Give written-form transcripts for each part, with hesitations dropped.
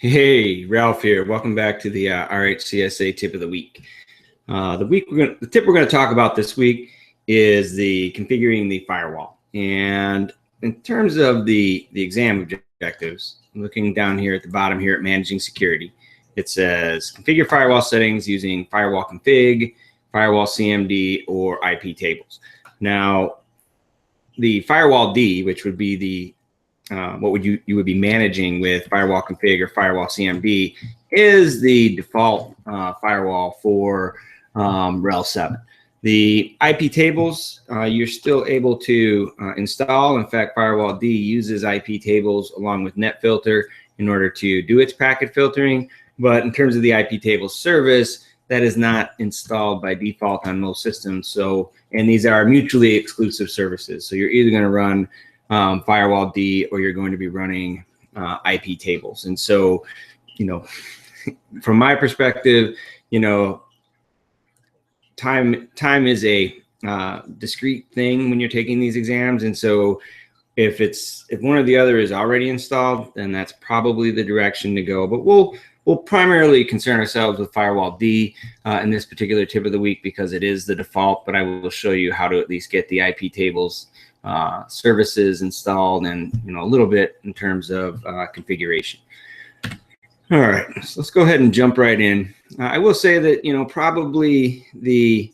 Hey, Ralph here. Welcome back to the RHCSA Tip of the Week. The tip we're going to talk about this week is the configuring the firewall. And in terms of the exam objectives, looking down here at the bottom here at managing security, it says configure firewall settings using firewall config, firewall CMD, or IPtables. Now, the Firewalld, which would be the what you would be managing with firewall config or firewall CMD, is the default firewall for RHEL 7. The IPtables you're still able to install. In fact, Firewalld uses IPtables along with NetFilter in order to do its packet filtering. But in terms of the IPtables service, that is not installed by default on most systems. So, and these are mutually exclusive services. So you're either going to run Firewalld or you're going to be running IPtables. And so, from my perspective, time is a discrete thing when you're taking these exams. And so if one or the other is already installed, then that's probably the direction to go. But we'll primarily concern ourselves with Firewalld in this particular tip of the week because it is the default, but I will show you how to at least get the IPtables services installed and a little bit in terms of configuration. All right, so let's go ahead and jump right in. I will say that probably the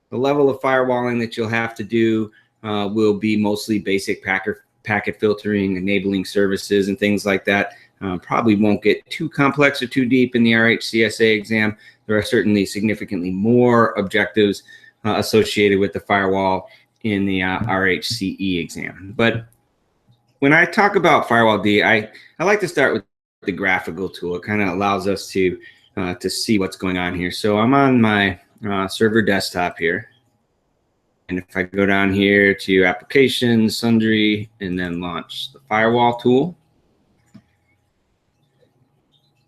level of firewalling that you'll have to do will be mostly basic packet filtering, enabling services, and things like that. Probably won't get too complex or too deep in the RHCSA exam. There are certainly significantly more objectives associated with the firewall in the RHCE exam. But when I talk about Firewalld, I like to start with the graphical tool. It kind of allows us to see what's going on here. So I'm on my server desktop here. And if I go down here to Applications, Sundry, and then launch the Firewall tool.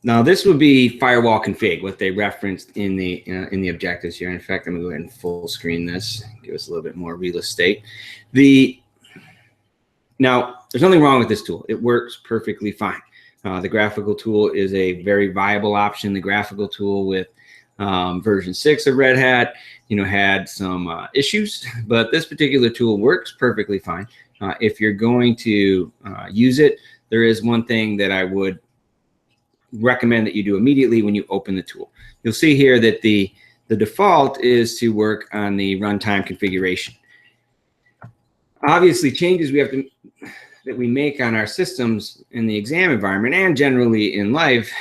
Now this would be firewall config, what they referenced in the objectives here. In fact, I'm gonna go ahead and full screen this, give us a little bit more real estate. Now, there's nothing wrong with this tool. It works perfectly fine. The graphical tool is a very viable option. The graphical tool with version 6 of Red Hat, had some issues, but this particular tool works perfectly fine. If you're going to use it, there is one thing that I would recommend that you do immediately when you open the tool. You'll see here that the default is to work on the runtime configuration. Obviously, changes that we make on our systems in the exam environment and generally in life,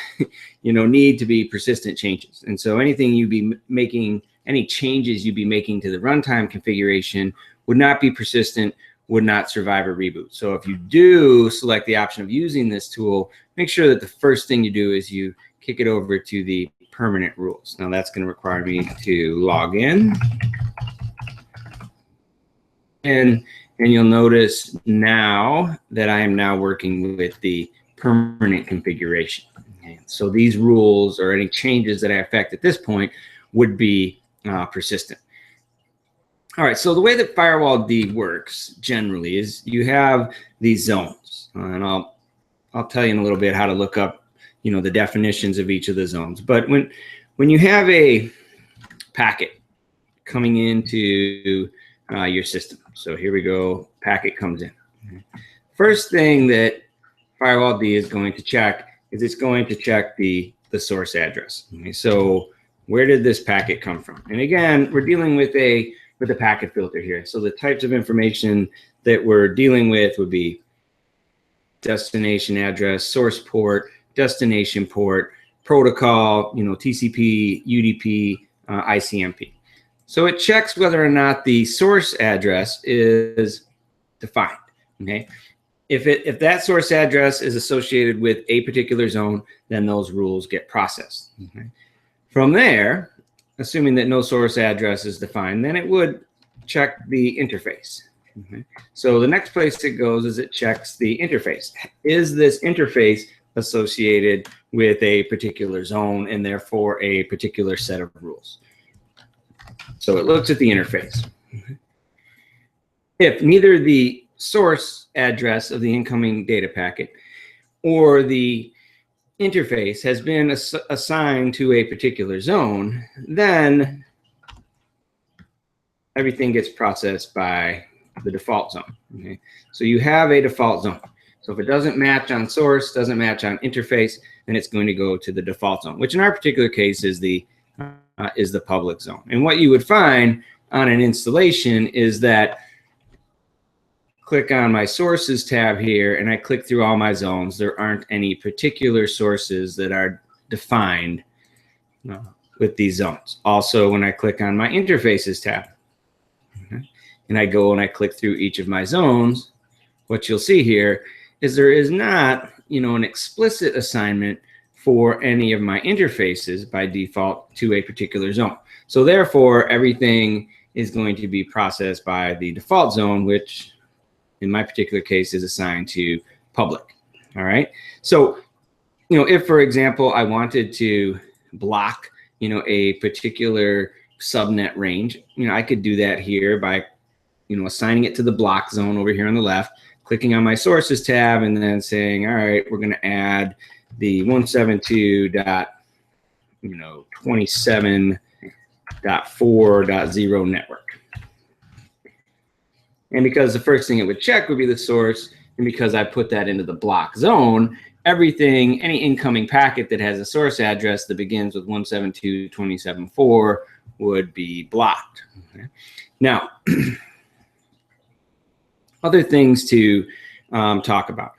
need to be persistent changes. And so anything you'd be making, any changes you'd be making to the runtime configuration would not be persistent, would not survive a reboot. So if you do select the option of using this tool, make sure that the first thing you do is you kick it over to the permanent rules. Now that's going to require me to log in. And you'll notice now that I am now working with the permanent configuration. Okay. So these rules or any changes that I affect at this point would be persistent. All right, so the way that Firewalld works generally is you have these zones, and I'll tell you in a little bit how to look up, the definitions of each of the zones. But when you have a packet coming into your system, so here we go, packet comes in. First thing that Firewalld is going to check is it's going to check the source address. Okay, so where did this packet come from? And again, we're dealing with a packet filter here. So the types of information that we're dealing with would be destination address, source port, destination port, protocol, TCP, UDP, ICMP. So it checks whether or not the source address is defined. Okay, if that source address is associated with a particular zone, then those rules get processed. Okay? From there, assuming that no source address is defined, then it would check the interface. Okay. So the next place it goes is it checks the interface. Is this interface associated with a particular zone and therefore a particular set of rules? So it looks at the interface. Okay. If neither the source address of the incoming data packet or the interface has been assigned to a particular zone, then everything gets processed by the default zone. Okay? So you have a default zone. So if it doesn't match on source, doesn't match on interface, then it's going to go to the default zone, which in our particular case is the public zone. And what you would find on an installation is that click on my sources tab here and I click through all my zones. There aren't any particular sources that are defined with these zones. Also, when I click on my interfaces tab, and I go and I click through each of my zones, what you'll see here is there is not, an explicit assignment for any of my interfaces by default to a particular zone. So therefore, everything is going to be processed by the default zone, which in my particular case is assigned to public. All right. So, if, for example, I wanted to block, a particular subnet range, I could do that here by assigning it to the block zone over here on the left, clicking on my sources tab, and then saying, all right, we're going to add the 172.27.4.0 network. And because the first thing it would check would be the source, and because I put that into the block zone, everything, any incoming packet that has a source address that begins with 172.27.4 would be blocked. Okay. Now, other things to talk about,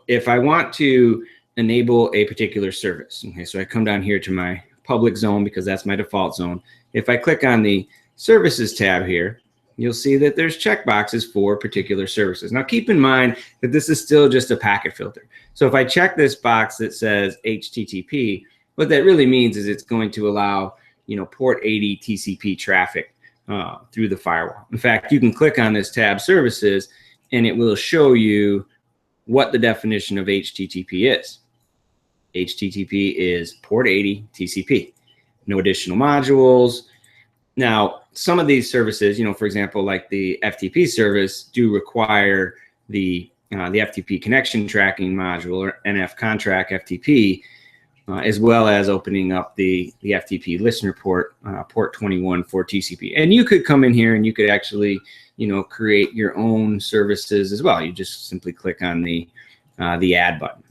if I want to enable a particular service, okay, so I come down here to my public zone because that's my default zone. If I click on the services tab here, you'll see that there's checkboxes for particular services. Now keep in mind that this is still just a packet filter. So if I check this box that says HTTP, what that really means is it's going to allow, port 80 TCP traffic through the firewall. In fact, you can click on this tab services and it will show you what the definition of HTTP is. HTTP is port 80 TCP, no additional modules. Now, some of these services, for example, like the FTP service, do require the FTP connection tracking module, or NF contract FTP, as well as opening up the FTP listener port, port 21 for TCP. And you could come in here and you could actually, create your own services as well. You just simply click on the add button.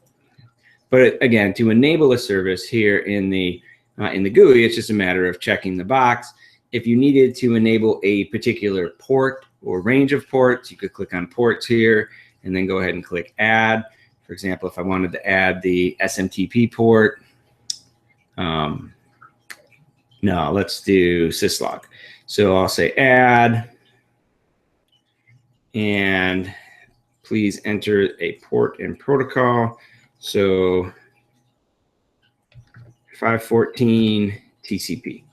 But again, to enable a service here in the GUI, it's just a matter of checking the box. If you needed to enable a particular port or range of ports, you could click on ports here and then go ahead and click add. For example, if I wanted to add the SMTP port, no, let's do syslog. So I'll say add, and please enter a port and protocol. So 514 TCP.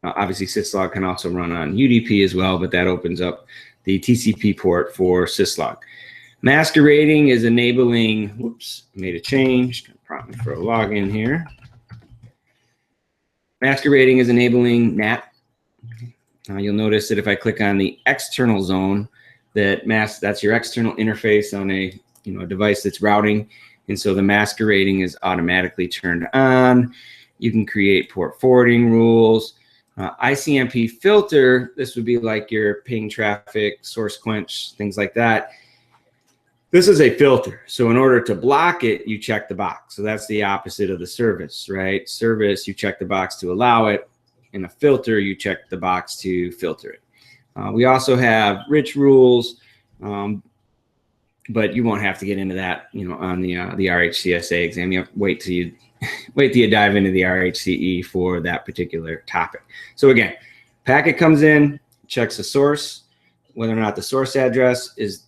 Obviously, syslog can also run on UDP as well, but that opens up the TCP port for syslog. Masquerading is enabling, whoops, made a change. Gonna prompt me for a login here. Masquerading is enabling NAT. You'll notice that if I click on the external zone, that's your external interface on a device that's routing, and so the masquerading is automatically turned on. You can create port forwarding rules. ICMP filter, this would be like your ping traffic, source quench, things like that. This is a filter. So in order to block it, you check the box. So that's the opposite of the service, right? Service, you check the box to allow it. In a filter, you check the box to filter it. We also have rich rules, but you won't have to get into that, on the RHCSA exam. You have to wait till you dive into the RHCE for that particular topic. So again, packet comes in, checks the source, whether or not the source address is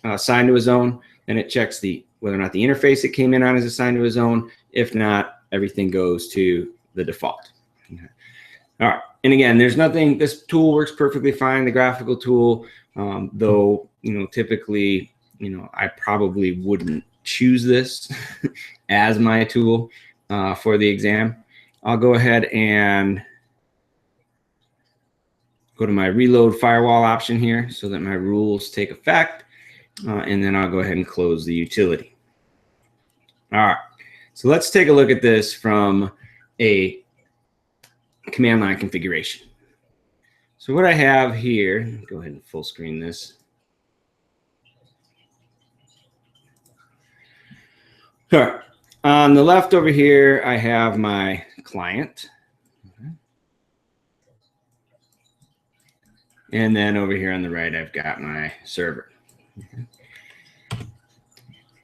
assigned to a zone, then it checks whether or not the interface it came in on is assigned to a zone. If not, everything goes to the default. Okay. All right. And again, there's nothing, this tool works perfectly fine, the graphical tool, though, typically, I probably wouldn't choose this as my tool for the exam. I'll go ahead and go to my reload firewall option here so that my rules take effect. And then I'll go ahead and close the utility. All right, so let's take a look at this from a command line configuration. So what I have here, go ahead and full screen this. All right. On the left over here, I have my client. And then over here on the right, I've got my server.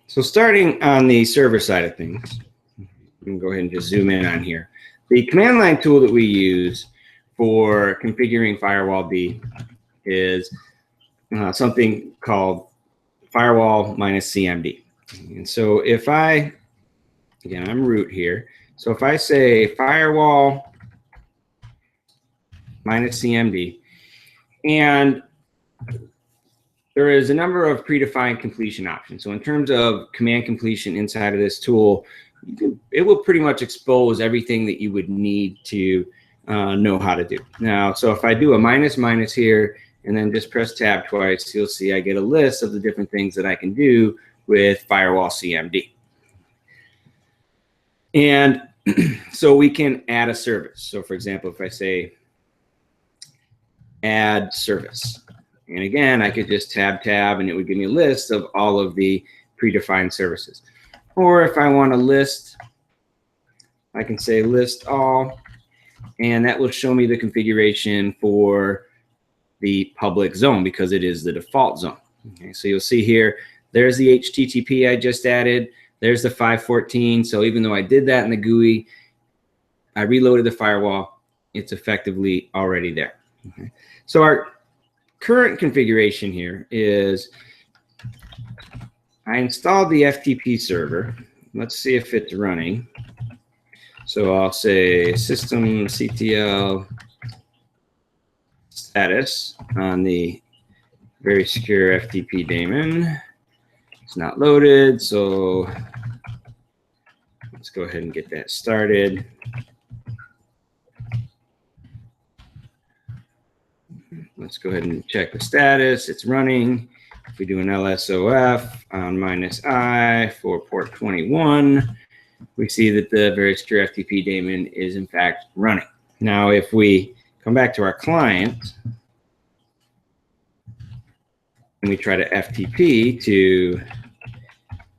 So starting on the server side of things, we can go ahead and just zoom in on here. The command line tool that we use for configuring Firewalld is something called Firewall -CMD. And so if I, again, I'm root here. So if I say Firewall -CMD, and there is a number of predefined completion options. So in terms of command completion inside of this tool, it will pretty much expose everything that you would need to know how to do. Now, so if I do a -- here and then just press tab twice, you'll see I get a list of the different things that I can do with Firewall CMD. And so we can add a service. So for example, if I say add service, and again, I could just tab and it would give me a list of all of the predefined services. Or if I want to list, I can say list all, and that will show me the configuration for the public zone because it is the default zone. Okay, so you'll see here, there's the HTTP I just added. There's the 514. So even though I did that in the GUI, I reloaded the firewall, it's effectively already there. Okay. So our current configuration here is I installed the FTP server. Let's see if it's running. So I'll say systemctl status on the very secure FTP daemon. It's not loaded, so let's go ahead and get that started. Let's go ahead and check the status. It's running. If we do an LSOF on -I for port 21, we see that the very secure FTP daemon is in fact running. Now, if we come back to our client and we try to FTP to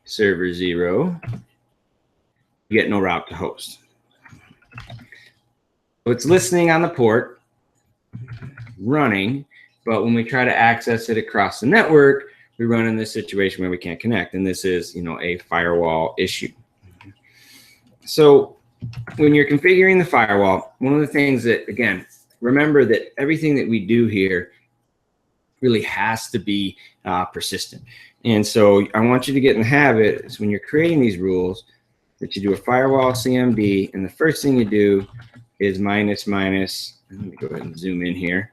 server 0, you get no route to host. So it's listening on the port, running, but when we try to access it across the network, we run in this situation where we can't connect, and this is, a firewall issue. So when you're configuring the firewall, one of the things that, again, remember that everything that we do here really has to be persistent. And so I want you to get in the habit is when you're creating these rules that you do a Firewall CMD, and the first thing you do is --. Let me go ahead and zoom in here.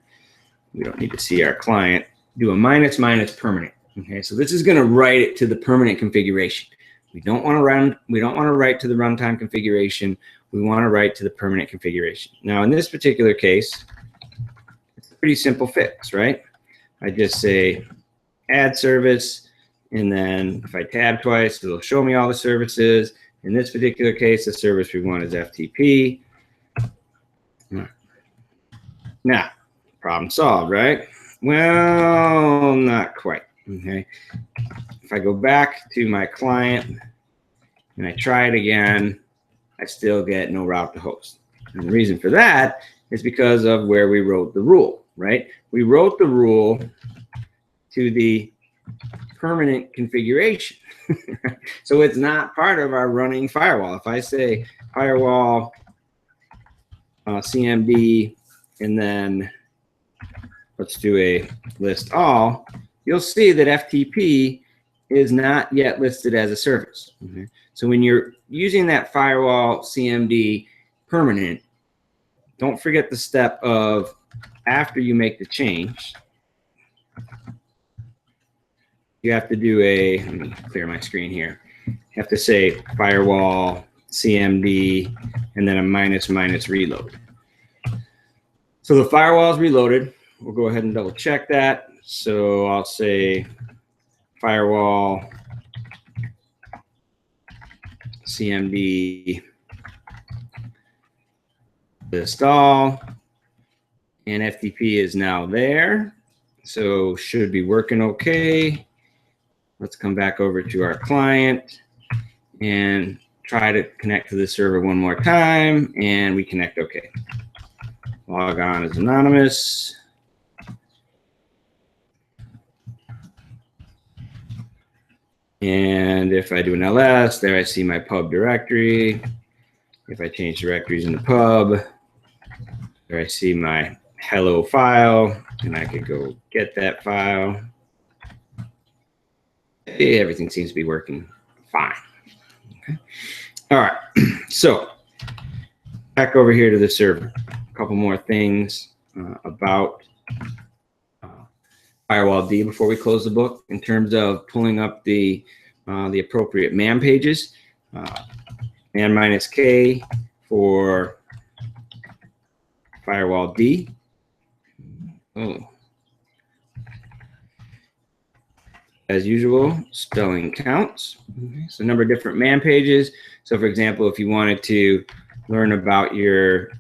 We don't need to see our client. Do a -- permanent. Okay, so this is going to write it to the permanent configuration. We don't want to write to the runtime configuration. We want to write to the permanent configuration. Now, in this particular case, it's a pretty simple fix, right? I just say add service, and then if I tab twice, it'll show me all the services. In this particular case, the service we want is FTP. Now, problem solved, right? Well, not quite. Okay. If I go back to my client and I try it again, I still get no route to host. And the reason for that is because of where we wrote the rule, right? We wrote the rule to the permanent configuration. So it's not part of our running firewall. If I say firewall CMD and then let's do a list all, you'll see that FTP is not yet listed as a service. Okay. So when you're using that firewall CMD permanent, don't forget the step of after you make the change, you have to do a, let me clear my screen here. You have to say firewall CMD and then a -- reload. So the firewall is reloaded. We'll go ahead and double check that. So I'll say firewall CMD list all, and FTP is now there. So should be working okay. Let's come back over to our client and try to connect to the server one more time, and we connect okay. Log on as anonymous. And if I do an ls, there I see my pub directory. If I change directories in the pub, there I see my hello file, and I could go get that file. Hey, everything seems to be working fine. Okay. All right, so back over here to the server. A couple more things about Firewalld before we close the book in terms of pulling up the appropriate man pages. Man minus K for Firewalld. Oh. As usual, spelling counts. Okay, so a number of different man pages. So for example, if you wanted to learn about your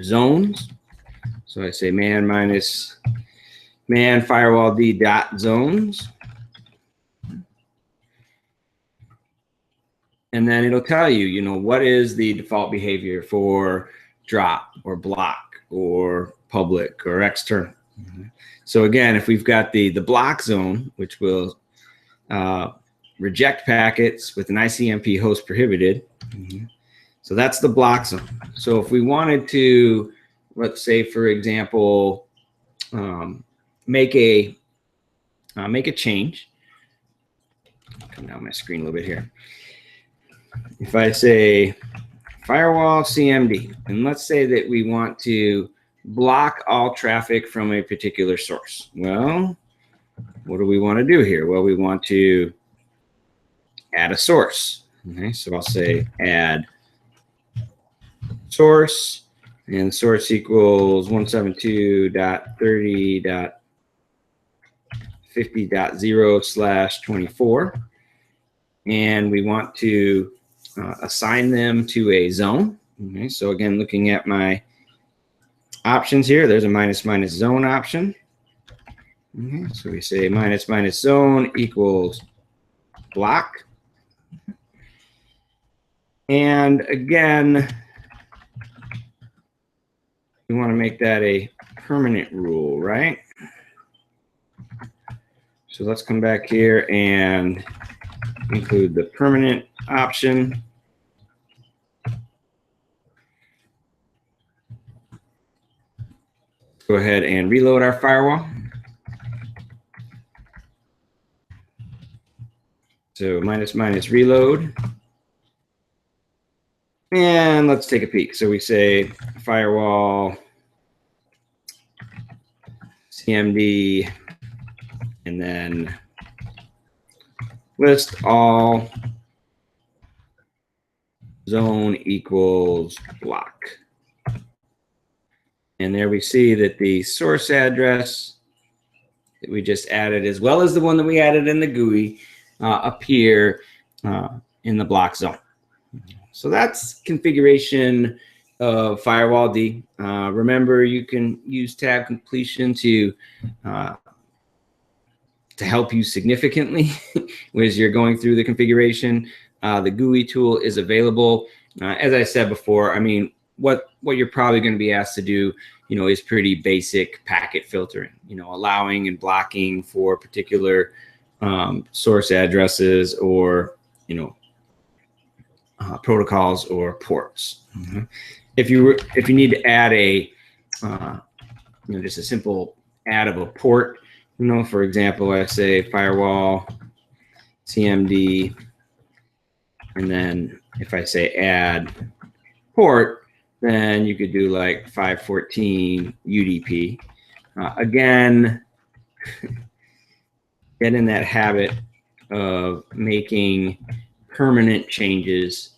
zones, so I say man minus man firewalld dot zones. And then it'll tell you, what is the default behavior for drop or block or public or external. So again, if we've got the block zone, which will reject packets with an ICMP host prohibited. So that's the block zone. So if we wanted to, let's say, for example, make a change. Come down my screen a little bit here. If I say Firewall CMD, and let's say that we want to block all traffic from a particular source. Well, what do we want to do here? Well, we want to add a source. Okay, so I'll say add source, and source equals 172.30.50.0/24. And we want to assign them to a zone. Okay, so again, looking at my options here, there's a minus zone option. Okay, so we say minus zone equals block. And again, we want to make that a permanent rule, right? So let's come back here and include the permanent option. Go ahead and reload our firewall. So minus reload. And let's take a peek. So we say firewall CMD, and then list all zone equals block. And there we see that the source address that we just added, as well as the one that we added in the GUI, appear in the block zone. So that's configuration of Firewalld. Remember, you can use tab completion to help you significantly as you're going through the configuration. The GUI tool is available. As I said before, I mean, what you're probably going to be asked to do, is pretty basic packet filtering, allowing and blocking for particular source addresses or, protocols or ports. If you need to add a, just a simple add of a port, for example, I say firewall CMD, and then if I say add port, then you could do like 514 UDP. Again, get in that habit of making permanent changes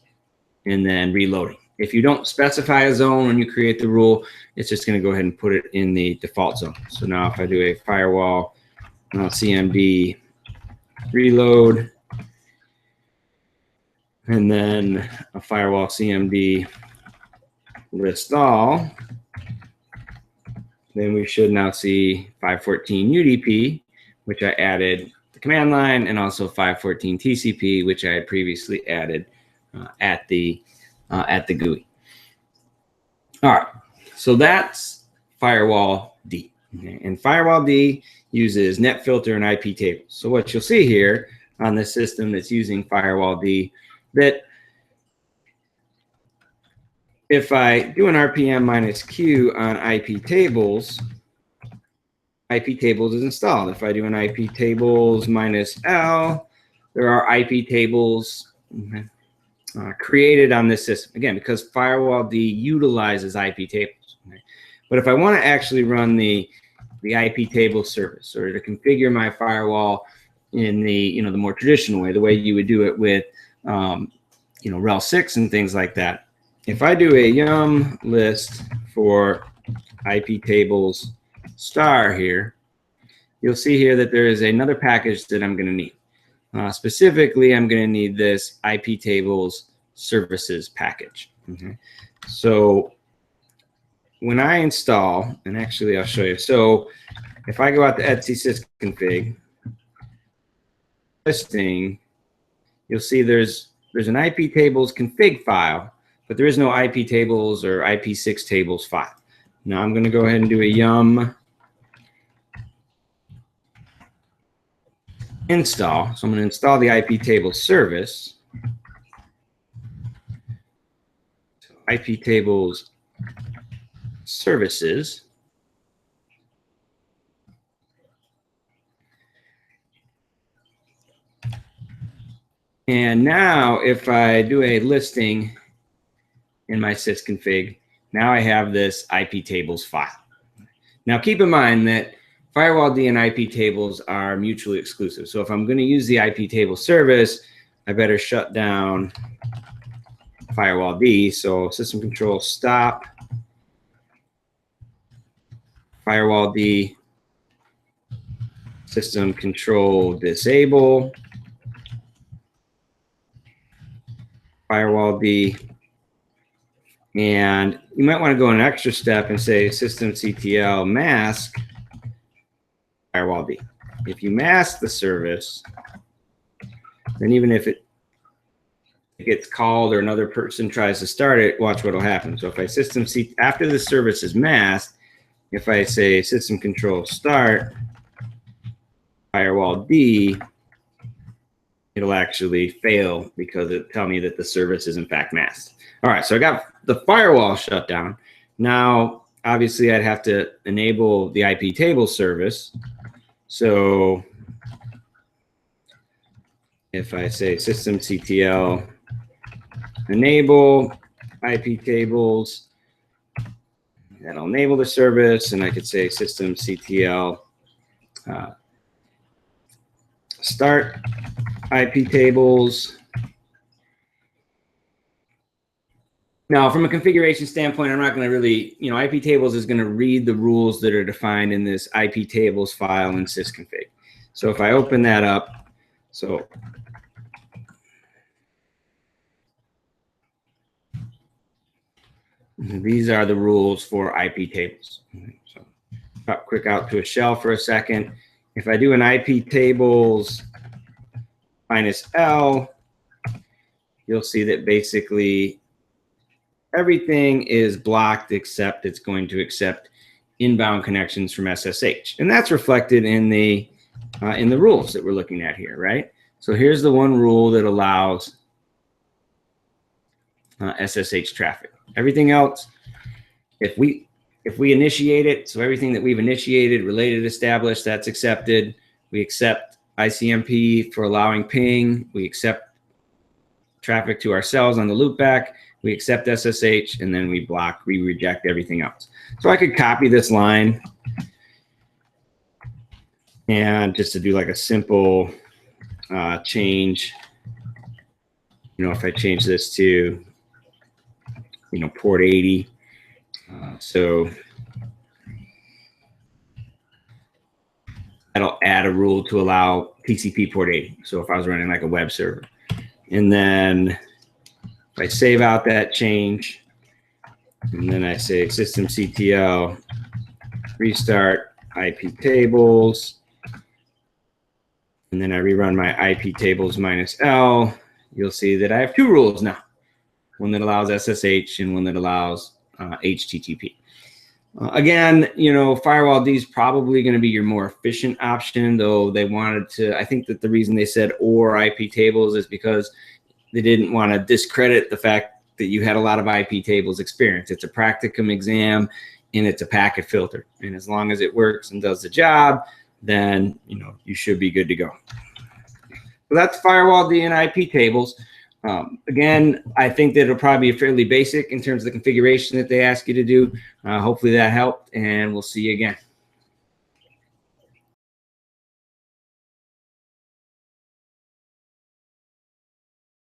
and then reloading. If you don't specify a zone when you create the rule, it's just going to go ahead and put it in the default zone. So now if I do a firewall CMD reload, and then a Firewall CMD list all, then we should now see 514 UDP, which I added the command line, and also 514 TCP, which I had previously added at the GUI. All right, so that's Firewalld. Okay. And Firewalld uses NetFilter and IPtables. So what you'll see here on the system that's using Firewalld, that if I do an RPM -Q on IPtables, IPtables is installed. If I do an IPtables -L, there are IPtables created on this system. Again, because Firewalld utilizes IPtables. Okay. But if I want to actually run the IPtable service, or to configure my firewall in the the more traditional way, the way you would do it with RHEL 6 and things like that. If I do a yum list for IPtables star here, you'll see here that there is another package that I'm going to need. Specifically, I'm going to need this IPtables services package. Okay. So when I install, and actually I'll show you. So if I go out to etc sysconfig listing, you'll see there's an IPtables config file, but there is no IPtables or IP6 tables file. Now I'm going to go ahead and do a yum install. So I'm going to install the IPtables service. So IPtables services. And now if I do a listing in my sysconfig, now I have this IPtables file. Now keep in mind that Firewalld and IPtables are mutually exclusive. So if I'm going to use the IPtable service, I better shut down Firewalld. So system control stop, Firewalld, system control disable, Firewalld, and you might want to go an extra step and say systemctl mask Firewalld. If you mask the service, then even if it gets called or another person tries to start it, watch what will happen. So if I after the service is masked, if I say system control start Firewalld, it'll actually fail because it'll tell me that the service is in fact masked. All right, so I got the firewall shut down. Now, obviously, I'd have to enable the IPtable service. So if I say systemctl enable IPtables, that'll enable the service, and I could say systemctl start IPtables. Now, from a configuration standpoint, I'm not going to really, IPtables is going to read the rules that are defined in this IPtables file in sysconfig. So if I open that up, so these are the rules for IPtables. So pop quick out to a shell for a second. If I do an IPtables -L, you'll see that basically everything is blocked except it's going to accept inbound connections from SSH, and that's reflected in the rules that we're looking at here, right? So here's the one rule that allows SSH traffic. Everything else, if we initiate it, so everything that we've initiated, related, established, that's accepted. We accept ICMP for allowing ping. We accept traffic to ourselves on the loopback. We accept SSH, and then we reject everything else. So I could copy this line, and just to do like a simple change, if I change this to, port 80, so that'll add a rule to allow TCP port 80. So if I was running like a web server, and then If I save out that change, and then I say systemctl restart IPtables, and then I rerun my IPtables -L, you'll see that I have two rules now. One that allows SSH and one that allows HTTP. Again, you know, Firewalld is probably going to be your more efficient option, though they wanted to, I think that the reason they said or IPtables is because they didn't want to discredit the fact that you had a lot of IPtables experience. It's a practicum exam and it's a packet filter. And as long as it works and does the job, then, you know, you should be good to go. So that's Firewalld and IPtables. Again, I think that it'll probably be fairly basic in terms of the configuration that they ask you to do. Hopefully that helped, and we'll see you again.